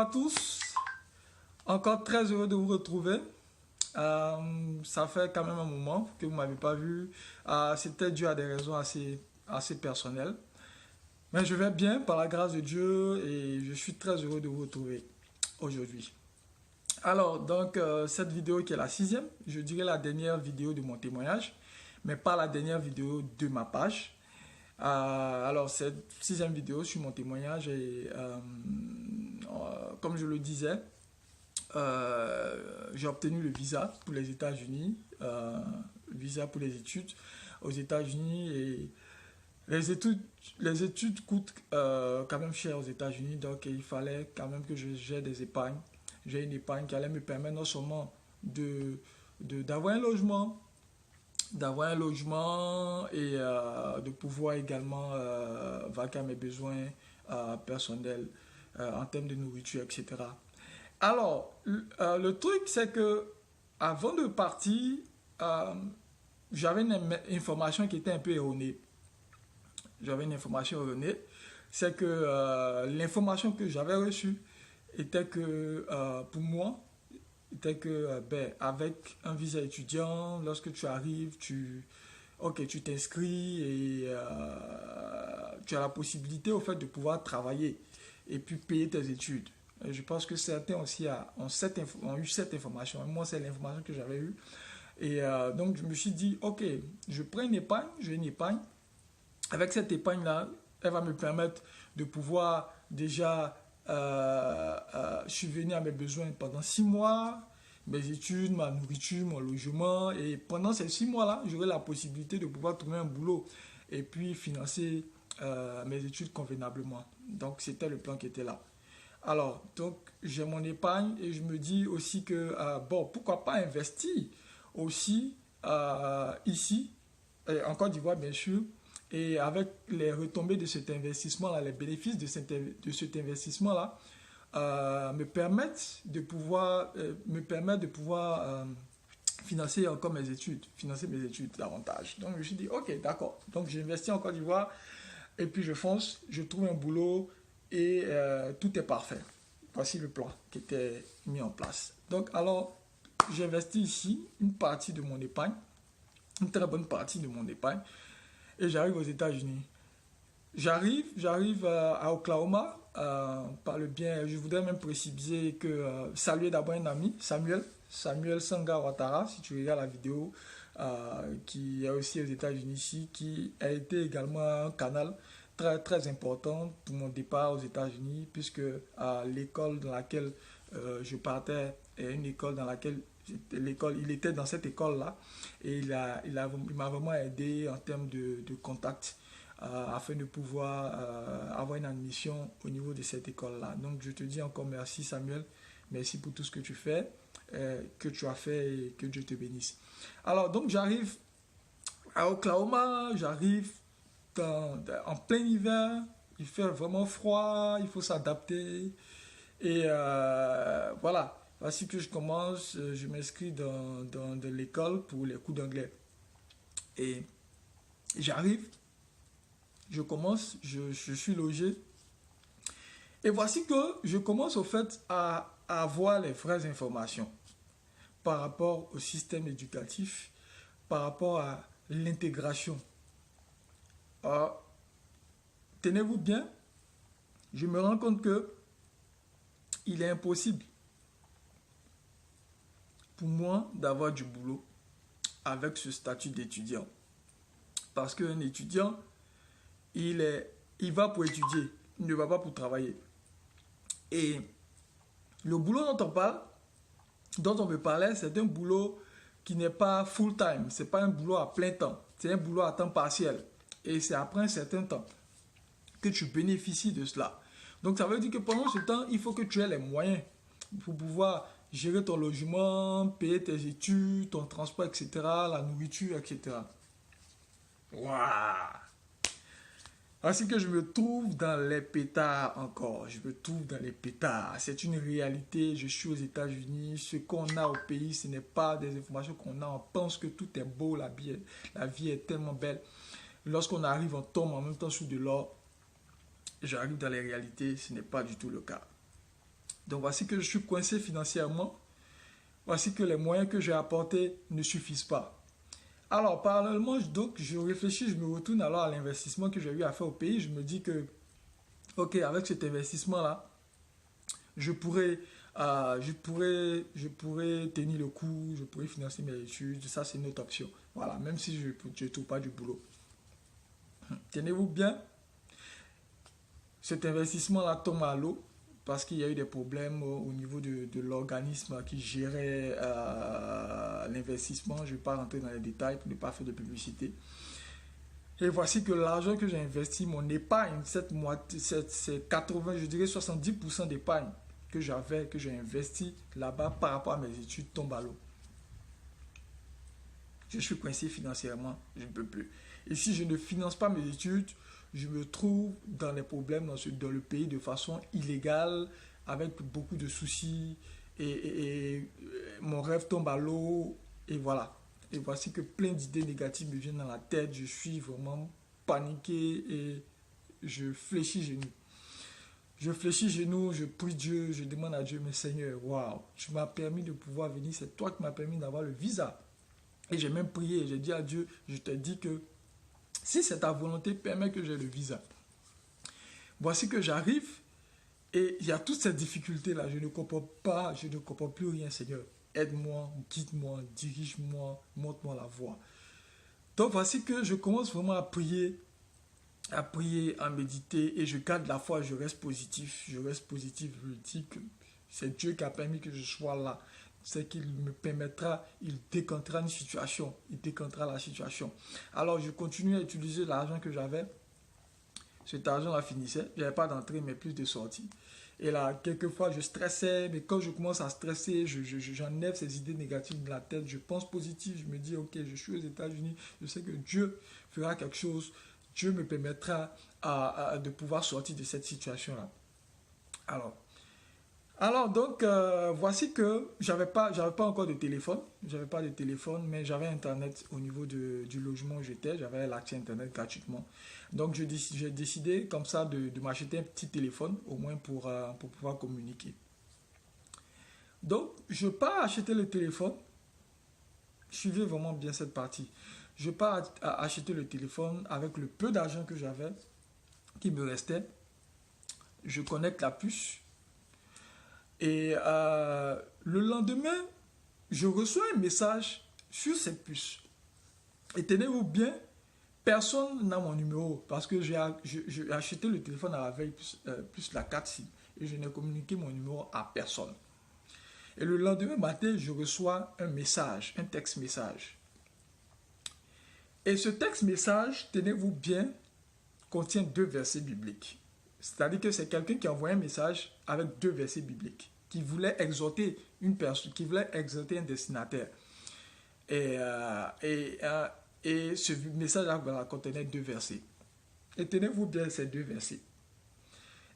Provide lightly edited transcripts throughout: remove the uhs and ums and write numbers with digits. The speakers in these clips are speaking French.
à tous, encore très heureux de vous retrouver. Ça fait quand même un moment que vous ne m'avez pas vu. C'était dû à des raisons assez personnelles. Mais je vais bien par la grâce de Dieu et je suis très heureux de vous retrouver aujourd'hui. Alors, donc, cette vidéo qui est la sixième, je dirais la dernière vidéo de mon témoignage, mais pas la dernière vidéo de ma page. Alors, cette sixième vidéo sur mon témoignage, et comme je le disais, j'ai obtenu le visa pour les États-Unis, le visa pour les études aux États-Unis. Et les études coûtent quand même cher aux États-Unis, donc il fallait quand même que j'ai des épargnes. J'ai une épargne qui allait me permettre non seulement d'avoir un logement et de pouvoir également vaquer à mes besoins personnels en termes de nourriture, etc. Alors, le truc, c'est que avant de partir, euh, j'avais une information qui était un peu erronée. J'avais une information erronée. C'est que l'information que j'avais reçue était que, pour moi, était que avec un visa étudiant, lorsque tu arrives, tu t'inscris et tu as la possibilité au fait de pouvoir travailler et puis payer tes études. Et je pense que certains aussi ont eu cette information. Moi, c'est l'information que j'avais eue. Et donc, je me suis dit, ok, je prends une épargne, j'ai une épargne. Avec cette épargne-là, elle va me permettre de pouvoir déjà subvenir à mes besoins pendant 6 mois, mes études, ma nourriture, mon logement. Et pendant ces 6 mois-là, j'aurai la possibilité de pouvoir trouver un boulot et puis financer mes études convenablement. Donc, c'était le plan qui était là. Alors, donc, j'ai mon épargne et je me dis aussi que, bon, pourquoi pas investir aussi ici, en Côte d'Ivoire, bien sûr, et avec les retombées de cet investissement-là, les bénéfices de cet investissement-là, me permettent de pouvoir financer encore financer mes études davantage. Donc, je me suis dit, ok, d'accord. Donc, j'investis en Côte d'Ivoire et puis je fonce, je trouve un boulot et tout est parfait. Voici le plan qui était mis en place. Donc, alors, j'investis ici une partie de mon épargne, une très bonne partie de mon épargne, et j'arrive aux États-Unis. J'arrive à Oklahoma par le bien. Je voudrais même préciser que saluer d'abord un ami, Samuel Sanga Ouattara, si tu regardes la vidéo, qui est aussi aux États-Unis ici, qui a été également un canal très, très important pour mon départ aux États-Unis, puisque l'école dans laquelle je partais est une école dans laquelle il était dans cette école-là et il m'a vraiment aidé en termes de contact afin de pouvoir avoir une admission au niveau de cette école-là. Donc je te dis encore merci Samuel, merci pour tout ce que tu fais, que tu as fait et que Dieu te bénisse. Alors donc j'arrive à Oklahoma, j'arrive en plein hiver, il fait vraiment froid, il faut s'adapter et voilà. Voici que je commence, je m'inscris dans l'école pour les cours d'anglais. Et j'arrive, je commence, je suis logé. Et voici que je commence au fait à avoir les vraies informations par rapport au système éducatif, par rapport à l'intégration. Alors, tenez-vous bien, je me rends compte que il est impossible pour moi d'avoir du boulot avec ce statut d'étudiant. Parce qu'un étudiant, il va pour étudier, il ne va pas pour travailler. Et le boulot dont on me parlait, c'est un boulot qui n'est pas full-time, ce n'est pas un boulot à plein temps, c'est un boulot à temps partiel. Et c'est après un certain temps que tu bénéficies de cela. Donc ça veut dire que pendant ce temps, il faut que tu aies les moyens pour pouvoir gérer ton logement, payer tes études, ton transport, etc., la nourriture, etc. Waouh! Ainsi que je me trouve dans les pétards encore. Je me trouve dans les pétards. C'est une réalité. Je suis aux États-Unis. Ce qu'on a au pays, ce n'est pas des informations qu'on a. On pense que tout est beau, la vie est tellement belle. Lorsqu'on arrive, on tombe en même temps sous de l'or. J'arrive dans les réalités, ce n'est pas du tout le cas. Donc voici que je suis coincé financièrement. Voici que les moyens que j'ai apportés ne suffisent pas. Alors parallèlement, donc, je réfléchis, je me retourne alors à l'investissement que j'ai eu à faire au pays. Je me dis que, ok, avec cet investissement-là, je pourrais, je pourrais tenir le coup, je pourrais financer mes études. Ça, c'est une autre option. Voilà, même si je ne trouve pas du boulot. Tenez-vous bien, cet investissement-là tombe à l'eau parce qu'il y a eu des problèmes au niveau de l'organisme qui gérait l'investissement. Je ne vais pas rentrer dans les détails pour ne pas faire de publicité. Et voici que l'argent que j'ai investi, mon épargne, c'est 80, je dirais 70% d'épargne que j'avais, que j'ai investi là-bas par rapport à mes études tombe à l'eau. Je suis coincé financièrement, je ne peux plus. Et si je ne finance pas mes études, je me trouve dans les problèmes dans le pays de façon illégale, avec beaucoup de soucis, et mon rêve tombe à l'eau, et voilà. Et voici que plein d'idées négatives me viennent dans la tête, je suis vraiment paniqué et je fléchis genoux. Je fléchis genoux, je prie Dieu, je demande à Dieu, mais Seigneur, waouh, tu m'as permis de pouvoir venir, c'est toi qui m'as permis d'avoir le visa. Et j'ai même prié, j'ai dit à Dieu, je te dis que si c'est ta volonté, permets que j'ai le visa. Voici que j'arrive et il y a toutes ces difficultés-là. Je ne comprends pas, je ne comprends plus rien, Seigneur. Aide-moi, guide-moi, dirige-moi, montre-moi la voie. Donc voici que je commence vraiment à prier, à méditer et je garde la foi, je reste positif. Je reste positif, je dis que c'est Dieu qui a permis que je sois là. C'est qu'il me permettra, il décantera une situation, il décantera la situation. Alors je continue à utiliser l'argent que j'avais. Cet argent-là finissait, il n'y avait pas d'entrée mais plus de sortie. Et là, quelquefois je stressais, mais quand je commence à stresser, j'enlève ces idées négatives de la tête, je pense positif, je me dis ok, je suis aux États-Unis, je sais que Dieu fera quelque chose, Dieu me permettra de pouvoir sortir de cette situation-là. Alors donc, voici que j'avais pas encore de téléphone. J'avais pas de téléphone, mais j'avais Internet au niveau du logement où j'étais. J'avais l'accès Internet gratuitement. Donc, j'ai décidé comme ça de m'acheter un petit téléphone, au moins pour pouvoir communiquer. Donc, je pars acheter le téléphone. Suivez vraiment bien cette partie. Je pars acheter le téléphone avec le peu d'argent que j'avais, qui me restait. Je connecte la puce. Et le lendemain, je reçois un message sur cette puce. Et tenez-vous bien, personne n'a mon numéro parce que j'ai acheté le téléphone à la veille plus la carte SIM. Et je n'ai communiqué mon numéro à personne. Et le lendemain matin, je reçois un message, un texte message. Et ce texte message, tenez-vous bien, contient 2 versets bibliques. C'est-à-dire que c'est quelqu'un qui a envoyé un message avec 2 versets bibliques, qui voulait exhorter une personne, qui voulait exhorter un destinataire. Et ce message-là contenait 2 versets. Et tenez-vous bien ces 2 versets.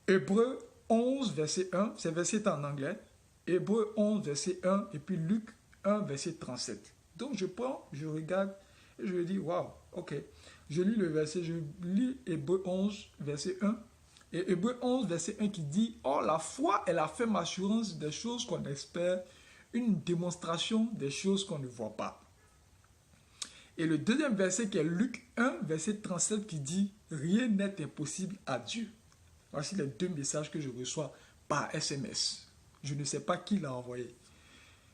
Hébreux 11, verset 1, ces versets est en anglais. Hébreux 11, verset 1, et puis Luc 1, verset 37. Donc je prends, je regarde, et je dis, waouh, ok. Je lis le verset, je lis Hébreux 11, verset 1. Et Hébreux 11, verset 1 qui dit, « Or, la foi est la ferme assurance des choses qu'on espère, une démonstration des choses qu'on ne voit pas. » Et le deuxième verset qui est Luc 1, verset 37 qui dit, « Rien n'est impossible à Dieu. » Voici les 2 messages que je reçois par SMS. Je ne sais pas qui l'a envoyé.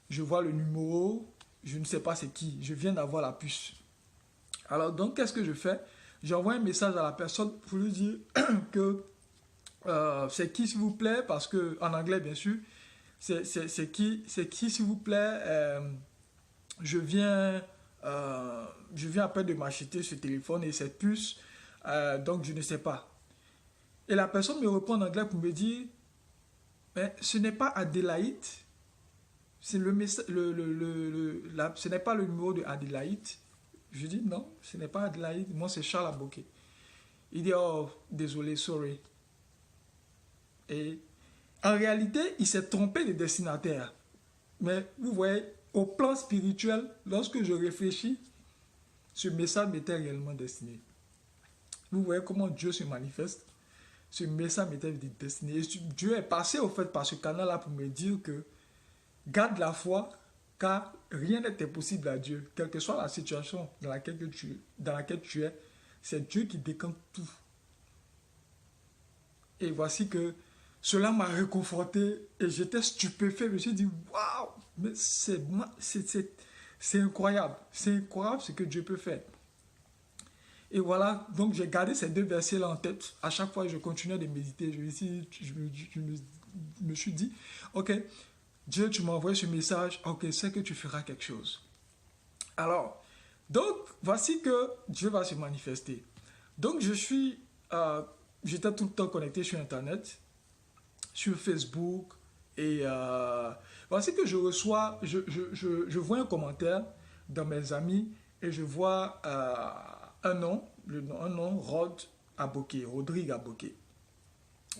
Je vois le numéro, je ne sais pas c'est qui. Je viens d'avoir la puce. Alors donc, qu'est-ce que je fais? J'envoie un message à la personne pour lui dire que c'est qui s'il vous plaît, parce que en anglais bien sûr, c'est qui s'il vous plaît, je viens à peine de m'acheter ce téléphone et cette puce, donc je ne sais pas. Et la personne me répond en anglais pour me dire, mais ce n'est pas Adélaïde, ce n'est pas le numéro de Adélaïde. Je dis non, ce n'est pas Adélaïde, moi c'est Charles Aboké. Il dit, oh désolé, sorry. Et en réalité, il s'est trompé de destinataire. Mais vous voyez, au plan spirituel, lorsque je réfléchis, ce message m'était réellement destiné. Vous voyez comment Dieu se manifeste. ce message m'était destiné. Et Dieu est passé au fait par ce canal-là pour me dire que garde la foi, car rien n'est impossible à Dieu. Quelle que soit la situation dans laquelle tu es, c'est Dieu qui décante tout. Et voici que cela m'a réconforté et j'étais stupéfait. Je me suis dit, waouh, mais c'est incroyable. C'est incroyable ce que Dieu peut faire. Et voilà, donc j'ai gardé ces deux versets-là en tête. À chaque fois, je continuais de méditer. Je me suis dit, ok, Dieu, tu m'as envoyé ce message. Ok, c'est que tu feras quelque chose. Alors, donc, voici que Dieu va se manifester. Donc, j'étais tout le temps connecté sur Internet, sur Facebook. Et voici que je vois un commentaire dans mes amis et je vois un nom, Rodrigue Aboké.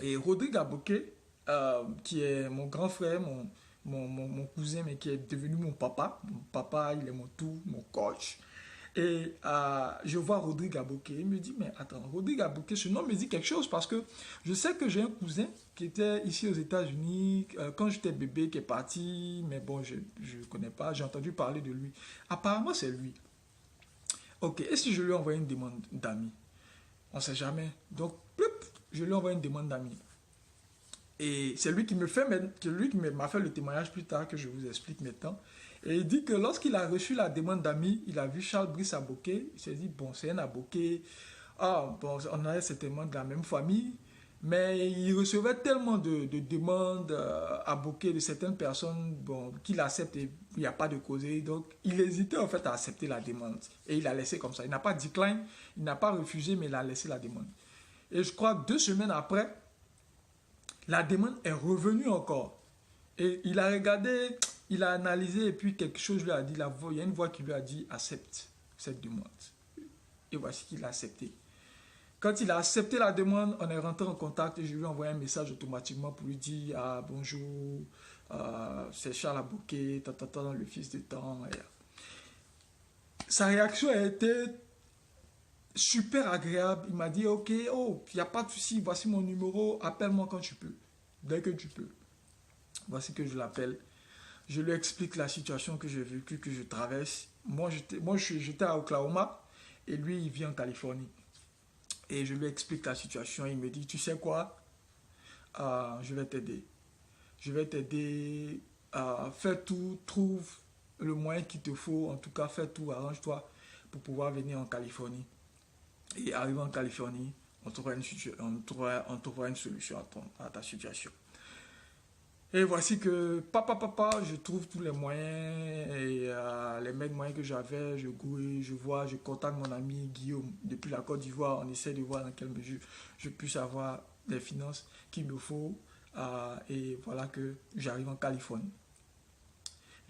Et Rodrigue Aboké, qui est mon grand frère, mon cousin, mais qui est devenu mon papa. Mon papa, il est mon tout, mon coach. Et je vois Rodrigue Aboké. Il me dit, mais attends, Rodrigue Aboké, ce nom me dit quelque chose parce que je sais que j'ai un cousin qui était ici aux États-Unis quand j'étais bébé, qui est parti, mais bon, je ne connais pas, j'ai entendu parler de lui. Apparemment, c'est lui. Ok, et si je lui envoie une demande d'amis? On ne sait jamais. Donc, je lui envoie une demande d'amis. Et c'est lui qui m'a fait le témoignage plus tard que je vous explique maintenant. Et il dit que lorsqu'il a reçu la demande d'amis, il a vu Charles Brice Aboké. Il s'est dit, bon, c'est un Aboké. Ah, bon, on a certainement de la même famille. Mais il recevait tellement de demandes Aboké de certaines personnes bon, qu'il accepte et il n'y a pas de causerie. Donc, il hésitait en fait à accepter la demande. Et il a laissé comme ça. Il n'a pas decline, il n'a pas refusé, mais il a laissé la demande. Et je crois que 2 semaines après, la demande est revenue encore. Et il a regardé, il a analysé et puis quelque chose lui a dit, il y a une voix qui lui a dit accepte cette demande. Et voici qu'il a accepté. Quand il a accepté la demande, on est rentré en contact et je lui ai envoyé un message automatiquement pour lui dire ah, bonjour, c'est Charles Aboké, le fils de temps. Et sa réaction a été super agréable. Il m'a dit ok, oh, il n'y a pas de souci, voici mon numéro, appelle-moi quand tu peux, dès que tu peux. Voici que je l'appelle. Je lui explique la situation que j'ai vécue, que je traverse. Moi, j'étais à Oklahoma et lui, il vit en Californie. Et je lui explique la situation. Il me dit, tu sais quoi? Je vais t'aider. Je vais t'aider. Fais tout, trouve le moyen qu'il te faut. En tout cas, fais tout, arrange-toi pour pouvoir venir en Californie. Et arrivé en Californie, on trouvera une solution à ta situation. Et voici que, papa, je trouve tous les moyens et les mêmes moyens que j'avais. Je contacte mon ami Guillaume depuis la Côte d'Ivoire. On essaie de voir dans quelle mesure je puisse avoir les finances qu'il me faut. Et voilà que j'arrive en Californie.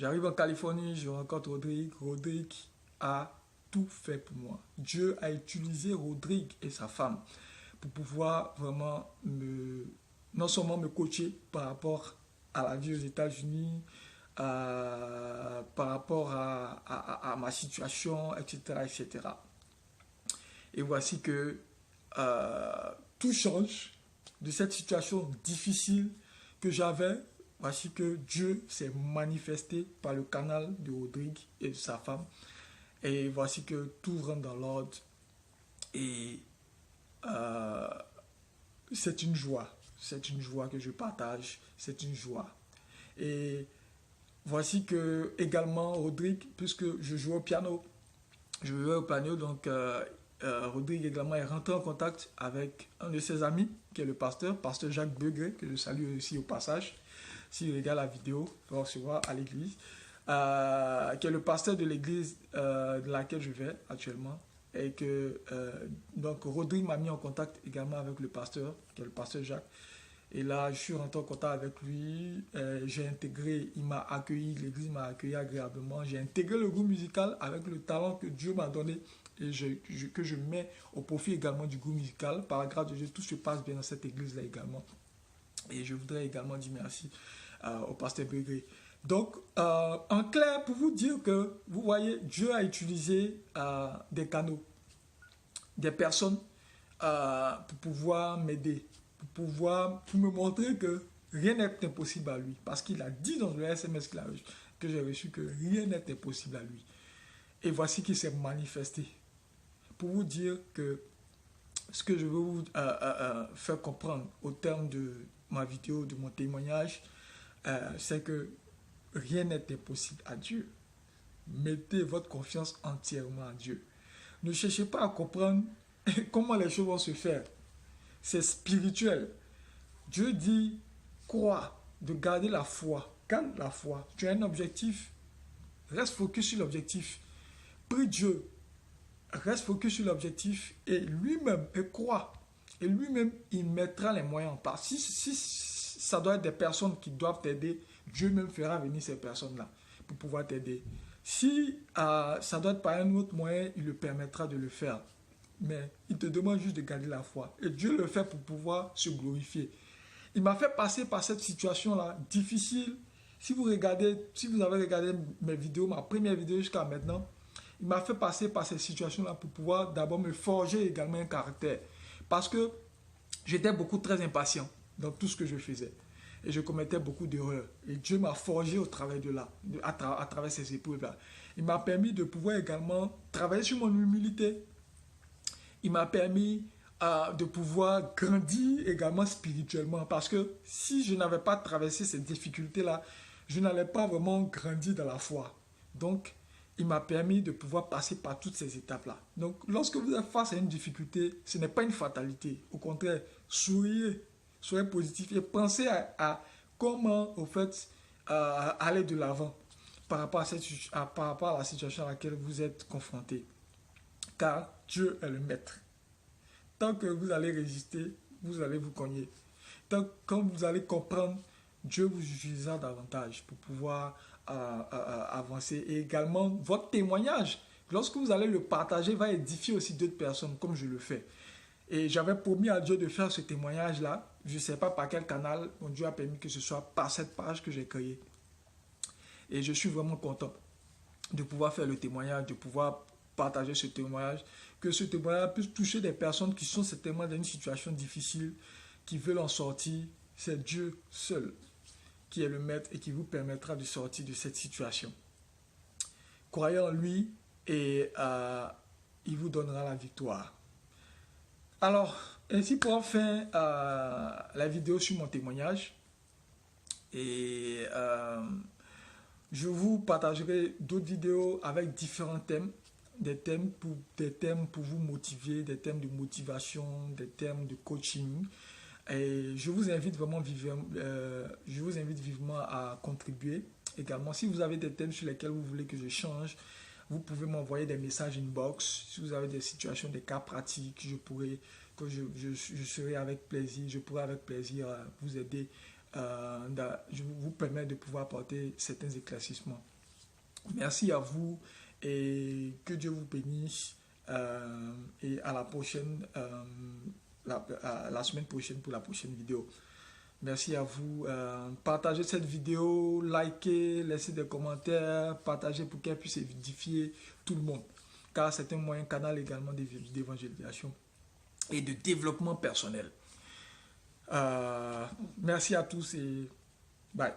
J'arrive en Californie, je rencontre Rodrigue. Rodrigue a tout fait pour moi. Dieu a utilisé Rodrigue et sa femme pour pouvoir vraiment non seulement me coacher par rapport à la vie aux États-Unis, par rapport à ma situation, etc., etc. Et voici que tout change de cette situation difficile que j'avais. Voici que Dieu s'est manifesté par le canal de Rodrigue et de sa femme. Et voici que tout rentre dans l'ordre. Et c'est une joie. C'est une joie que je partage. C'est une joie. Et voici que également Rodrigue, puisque je joue au piano. Je jouais au piano, donc Rodrigue également est rentré en contact avec un de ses amis, qui est le pasteur Jacques Begré, que je salue aussi au passage. S'il regarde la vidéo, il va recevoir à l'église. Qui est le pasteur de l'église de laquelle je vais actuellement. Et que donc Rodrigue m'a mis en contact également avec le pasteur, qui est le pasteur Jacques. Et là, je suis rentré en contact avec lui. J'ai intégré, il m'a accueilli, l'église m'a accueilli agréablement. J'ai intégré le groupe musical avec le talent que Dieu m'a donné et que je mets au profit également du groupe musical. Par la grâce de Dieu, tout se passe bien dans cette église-là également. Et je voudrais également dire merci au pasteur Begré. Donc, en clair, pour vous dire que, vous voyez, Dieu a utilisé des canaux, des personnes pour pouvoir m'aider, pour me montrer que rien n'est impossible à lui. Parce qu'il a dit dans le SMS que j'ai reçu que rien n'est impossible à lui. Et voici qu'il s'est manifesté. Pour vous dire que ce que je veux vous faire comprendre au terme de ma vidéo, de mon témoignage, c'est que rien n'est impossible à Dieu. Mettez votre confiance entièrement à Dieu. Ne cherchez pas à comprendre comment les choses vont se faire. C'est spirituel. Dieu dit, crois, de garder la foi. Garde la foi. Tu as un objectif. Reste focus sur l'objectif. Prie Dieu. Reste focus sur l'objectif et lui-même, et crois. Et lui-même, il mettra les moyens en place. Si ça doit être des personnes qui doivent t'aider, Dieu même fera venir ces personnes-là pour pouvoir t'aider. Si ça doit être par un autre moyen, il le permettra de le faire. Mais il te demande juste de garder la foi. Et Dieu le fait pour pouvoir se glorifier. Il m'a fait passer par cette situation-là difficile. Si vous avez regardé mes vidéos, ma première vidéo jusqu'à maintenant, il m'a fait passer par cette situation-là pour pouvoir d'abord me forger également un caractère. Parce que j'étais très impatient dans tout ce que je faisais. Et je commettais beaucoup d'erreurs. Et Dieu m'a forgé au travail à travers ces épreuves-là. Il m'a permis de pouvoir également travailler sur mon humilité. Il m'a permis de pouvoir grandir également spirituellement. Parce que si je n'avais pas traversé ces difficultés-là, je n'allais pas vraiment grandir dans la foi. Donc, il m'a permis de pouvoir passer par toutes ces étapes-là. Donc, lorsque vous êtes face à une difficulté, ce n'est pas une fatalité. Au contraire, soyez positif et pensez à comment, au fait, aller de l'avant par rapport à la situation à laquelle vous êtes confronté. Car Dieu est le maître. Tant que vous allez résister, vous allez vous cogner. Quand vous allez comprendre, Dieu vous utilisera davantage pour pouvoir avancer. Et également, votre témoignage, lorsque vous allez le partager, va édifier aussi d'autres personnes, comme je le fais. Et j'avais promis à Dieu de faire ce témoignage-là. Je ne sais pas par quel canal, mon Dieu a permis que ce soit par cette page que j'ai créée. Et je suis vraiment content de pouvoir faire le témoignage, de pouvoir partager ce témoignage, que ce témoignage puisse toucher des personnes qui sont certainement dans une situation difficile, qui veulent en sortir. C'est Dieu seul qui est le maître et qui vous permettra de sortir de cette situation. Croyez en lui et il vous donnera la victoire. Alors, ainsi pour enfin la vidéo sur mon témoignage. Et je vous partagerai d'autres vidéos avec différents thèmes. Des thèmes pour vous motiver, des thèmes de motivation, des thèmes de coaching. Et je vous invite vivement à contribuer. Également, si vous avez des thèmes sur lesquels vous voulez que je change, vous pouvez m'envoyer des messages inbox. Si vous avez des situations, des cas pratiques, je serai avec plaisir. Je pourrai avec plaisir vous aider. Je vous permettre de pouvoir apporter certains éclaircissements. Merci à vous et que Dieu vous bénisse. Et à la prochaine. La semaine prochaine pour la prochaine vidéo. Merci à vous. Partagez cette vidéo, likez, laissez des commentaires, partagez pour qu'elle puisse édifier tout le monde. Car c'est un moyen canal également d'évangélisation et de développement personnel. Merci à tous et bye.